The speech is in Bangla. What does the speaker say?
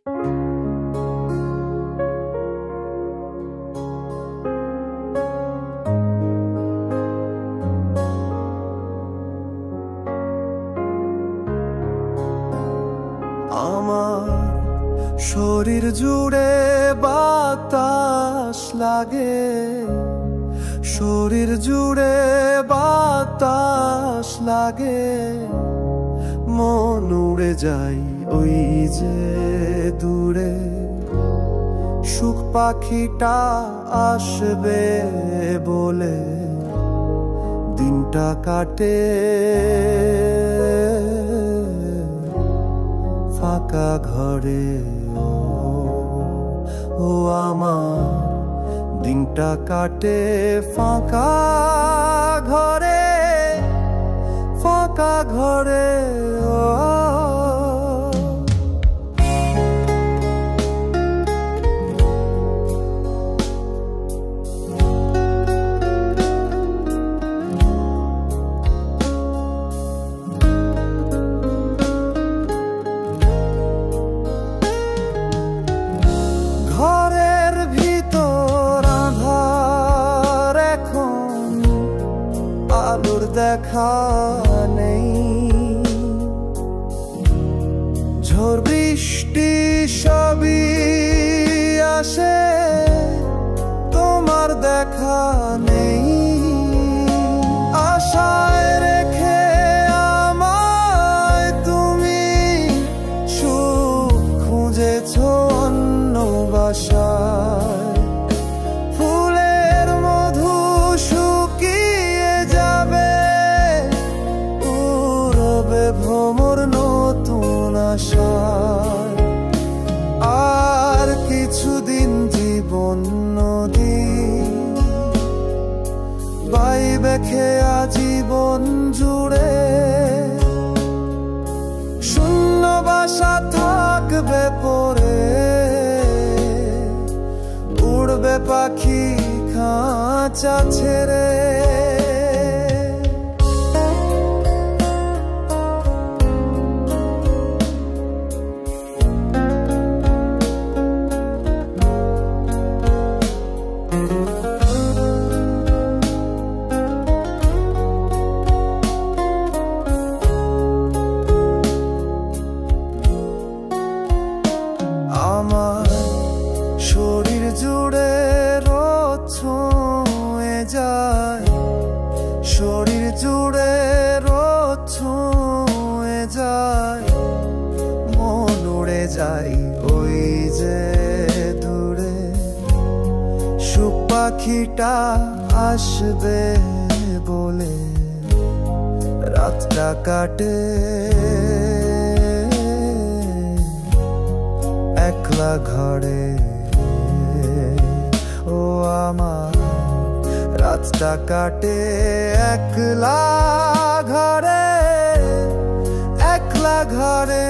আমার শরীর জুড়ে বাতাস লাগে, শরীর জুড়ে বাতাস লাগে, মন উড়ে যাই ওই যে দূরে। সুখ পাখিটা আসবে বলে দিনটা কাটে ফাঁকা ঘরে। ও আমার দিনটা কাটে ফাঁকা ঘরে, ফাঁকা ঘরে। ঘরের ভিতর আঁধার, এখন আলোর দেখা নেই। ঝড় বৃষ্টি সবই আসে, তোমার দেখা নেই। আশায় রেখে আমায় তুমি সুখ খুঁজেছ অন্য বাসায়। ফুলের মধু শুকিয়ে যাবে, উড়বে ভ্রমর নতুন আশায়। আর কিছুদিন জীবন নদী বাইবে খেয়া জীবন জুড়ে। শূন্য বাসা থাকবে পরে, উড়বে পাখি খাঁচা ছেড়ে। আমার শরীর জুড়ে রোদ ছুঁয়ে যায়, শরীর জুড়ে রোদ ছুঁয়ে যায়, মন উড়ে যায় ওই যে দূরে। সুখ পাখিটা আসবে বলে রাতটা কাটে একলা ঘরে। ও আমার রাতটা কাটে একলা ঘরে, একলা ঘরে।